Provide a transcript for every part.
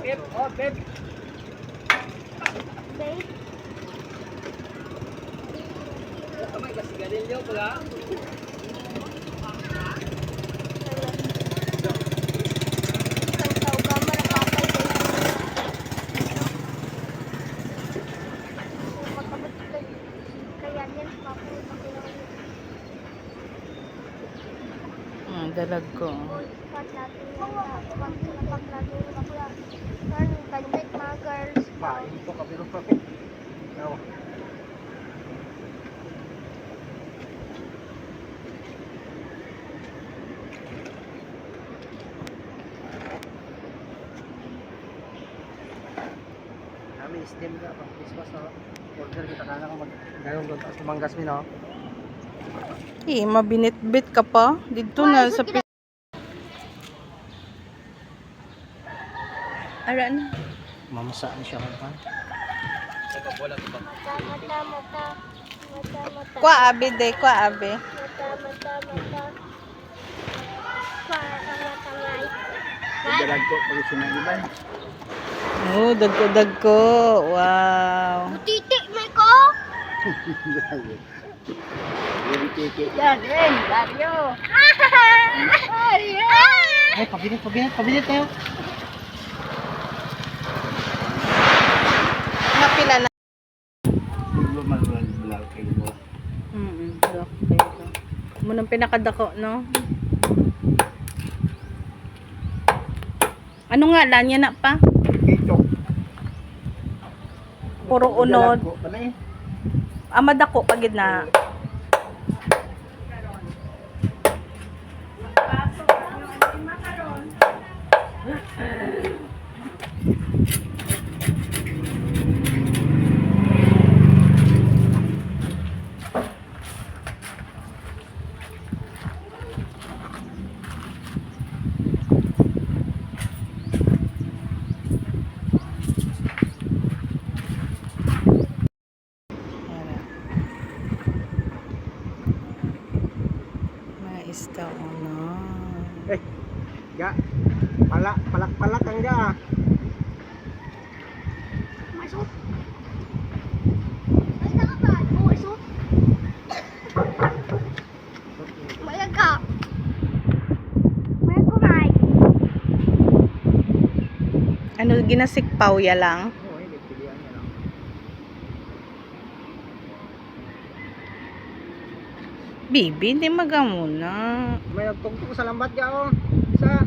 Pip, oh, Pip. Babe. Kamay kasi ganilyo pala. Dalag ko. Pain po kabiro pa Pip. Yaw. Kami steam ka pang Christmas no. Order kita kana ko mag-gayong doon sa manggas mi no. Mabinit-bit ka pa. Dito na sa Ara na. Mamasa ni siya kan. Sa bola to ba? Mata. Kwa abi day, kwa abi. Mata. Tangay. Dalag ko pag sinagiban. Oh, dagko. Wow. Titi, may ko. Very tiki. Yan, Dario. Ay, pabilit tayo. Napila na. Hindi manual vlog kayo mo. Okay. Munang pinakadako, no? Ano nga lang yan na pa? Ito. Puro unod. Panay. Amadako pagid na. Isda na. Eh. Ga. Palak ang ga. Masuk. Ay, nakapad. Masuk. Mayag ka. Mayag kumay. Ano ginasikpaw ya lang? Oo, hindi pilihan niya lang. Bibi, hindi magamuna. May nagtungtong sa lambat ga oh. Sa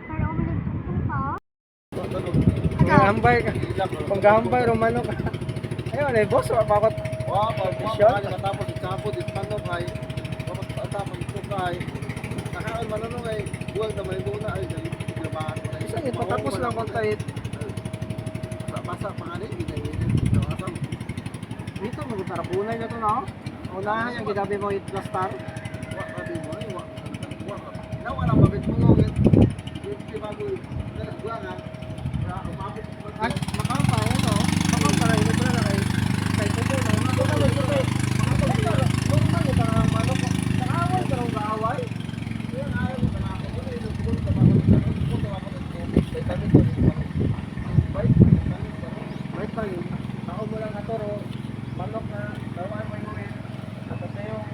Para umalig pa. Panggahambay romano ka. Ayun, eh boss, bakit? Wah, Sure. matapos itapos itmanok ay matapos ito kay nakaon manunong ay buwag na may muna ay labahan ko Isa patapos lang kung tayo. basa pangalan hindi na asam Dito, magtarapunay na to no? Unahan yung ginabi mo 8 plus star. wa abi mo ay wa na wala mabit mo ngit di bago na buwag nga umabot Ay, makampa yan no? Makampa rin, ito na lang kay tubo na. Makampa rin, makampa rin, manok. Nakaway ka rin kaaway? yan ayaw ko na ako ay nagpul ka Wait pa yun. Tao mo lang naturo. Manok na, gawaan mo yun. Tapos na yung,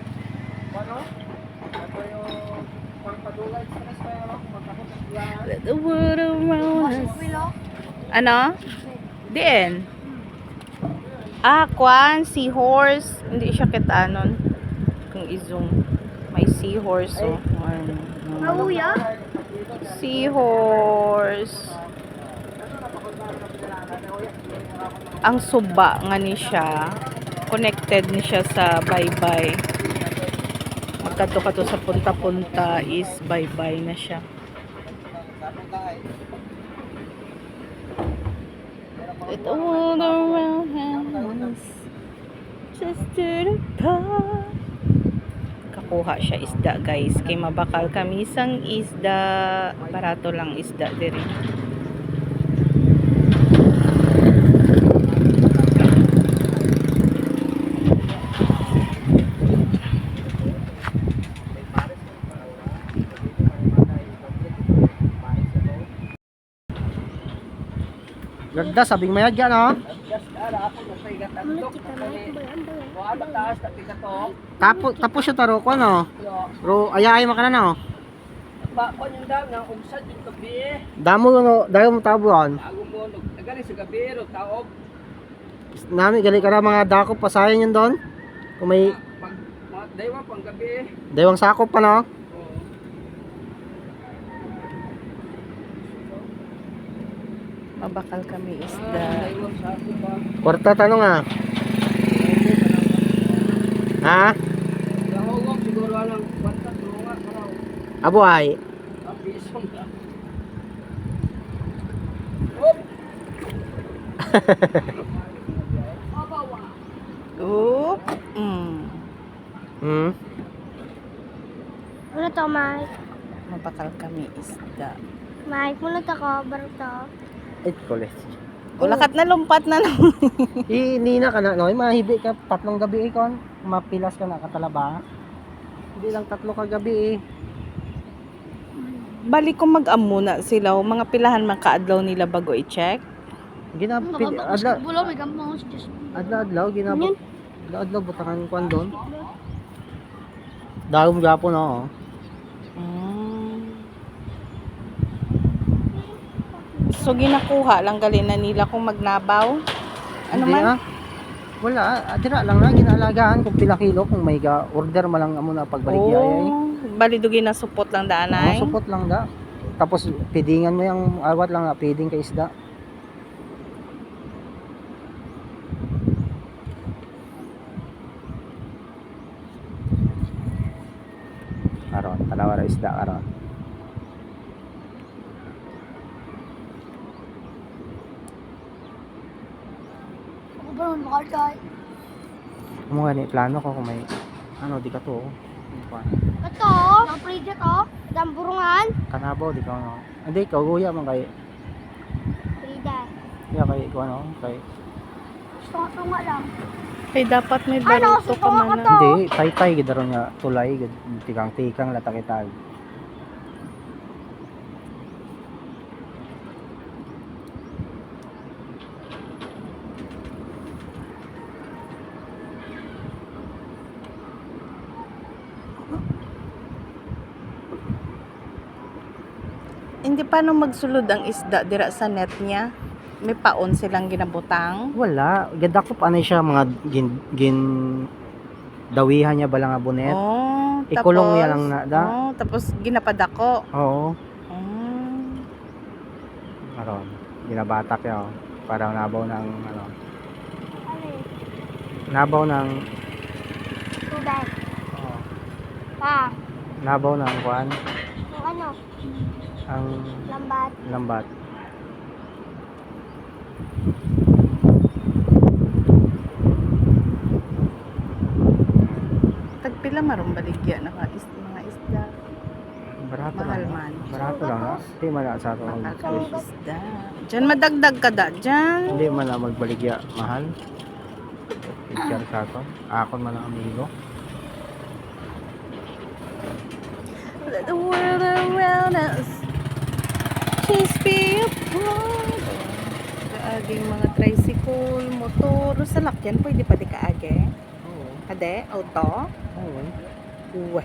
ano? Ito yung pangpadulay sa nas tayo, no? Magtakot sa siyahan. Let the world around us. Ano? Diin. Kwan, seahorse. Hindi siya kitanon. Kung i-zoom. May seahorse, oh. Mauya? Seahorse. Ang suba nga ni siya. Connected ni siya sa bye-bye. Magkato-kato sa punta-punta is bye-bye na siya. It all around us, just to the part. Kakuha siya isda, guys. Kay mabakal kami isang isda. Barato lang isda diri. Adda, sabing mayad ka, no? Ulit kita na. Tapos yung taro ko, no? Ro, ayahay mo ka na, no? Bakon yung daw na umsad yung gabi. Damo, no? Dahil mo tabuan. Bago mo, nagaling sa gabi, ro taob. Nami, gali ka na mga dako, pasayan yun doon. Kung may Pag, daywa pang gabi. daywang sakop pa, no? Oo. Mabakal kami isda. Daywang sa ako ba? Kwarta tanong, ah. Ha? Lahogok siguro lang kwanta tulungan ka raw. Abuhay. Ang pisong ka. Op! Oop. Mm. Ano to, Mike? Mabakal kami isda. Mike, muna to ko. Baro to. It college. Ulakat na lumpat na lang. Hindi na ka na, no? Mahibi ka, 3 gabi, kon. Mapilas ka na, katalaba. Hindi lang 3 ka gabi, eh. Balik kung mag-amuna sila, o mga pilahan man kaadlaw nila bago i-check. Adlaw, Bulo, may gampang sa Diyos. adlaw, ginabot. Adlaw, butakan ko doon. Dahil gapo, no? So ginakuha lang gali na nila kung magnabaw. Ano Hindi, man? ah. Wala, dira lang na, ginalagaan kung pila kilo, kung may order mo lang amo na pagbalik yay. Balidugi na supot lang daanay. Support lang da. Tapos, pidingan mo yung awat lang na, piding ka isda. Karon, kalawara isda karon. Ako ba nun, makakay? Kung mga ni plano ko kung may ano di ka to. Ito, ang prida to. Damburungan. Kanabaw di ka ano. Hindi ikaw guya man kay Prida. ya kay ko ano kay Tunga lang. Kay dapat may Ano, baruto ka sutuwa ka man. to? hindi tay gid ron nga tulay gid tikang-tikang latakitag. Hindi pa nung magsulod ang isda dira sa net niya. May paon silang ginabutang. Wala, gadakop anay siya mga gin dawihan niya bala nga bonet. Oh, Ikulong niya lang na da. Oh, tapos ginapadako. Oo. Oh. Karon, ginabatak yaw para nabaw ng ano, Ano yun? nabaw ng Tubig. oh, Pa. nabaw ng kuan, Yung ano? ang Lambat. lambat. Tagpila marong baligya na mga isda. Barato Mahal lang. man. Barato lang. Di man na sa ato Mahal mag kami isda. Diyan madagdag ka da. Diyan. hindi man na magbaligya mahal. Picture sa ato. Akon man ang amigo. Let the world around us just be apart. Kaaging mga tricycle, motor, salakyan, pwede pa di kaage. Oo. Kade, auto. Oo. Uwe.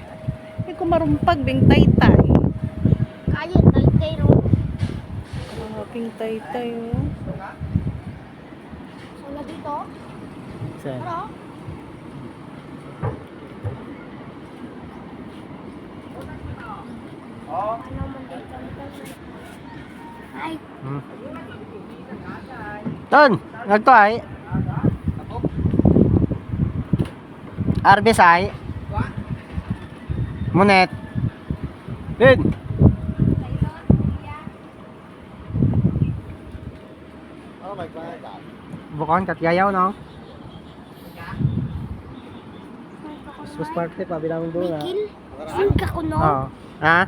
May kumarumpag, bing taytay. Kaya, tay no? Bing taytay, oh. Sula dito. Saan? Ano? Ano man dito? Ay, Hmm. Ton, nagto ay. Arbes ay. Monet. Din. Oh my God. Bukon kat yayaw no. Sus parte pa bilang doon. Mikil. Saan ka ko no? Oo. Ha?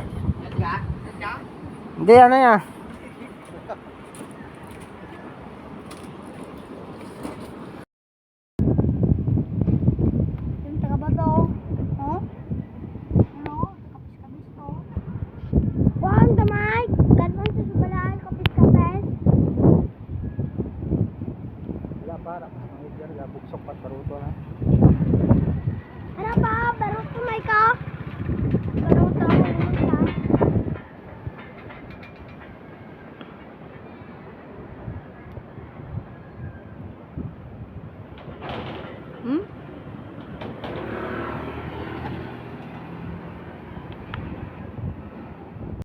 Hindi ano ya.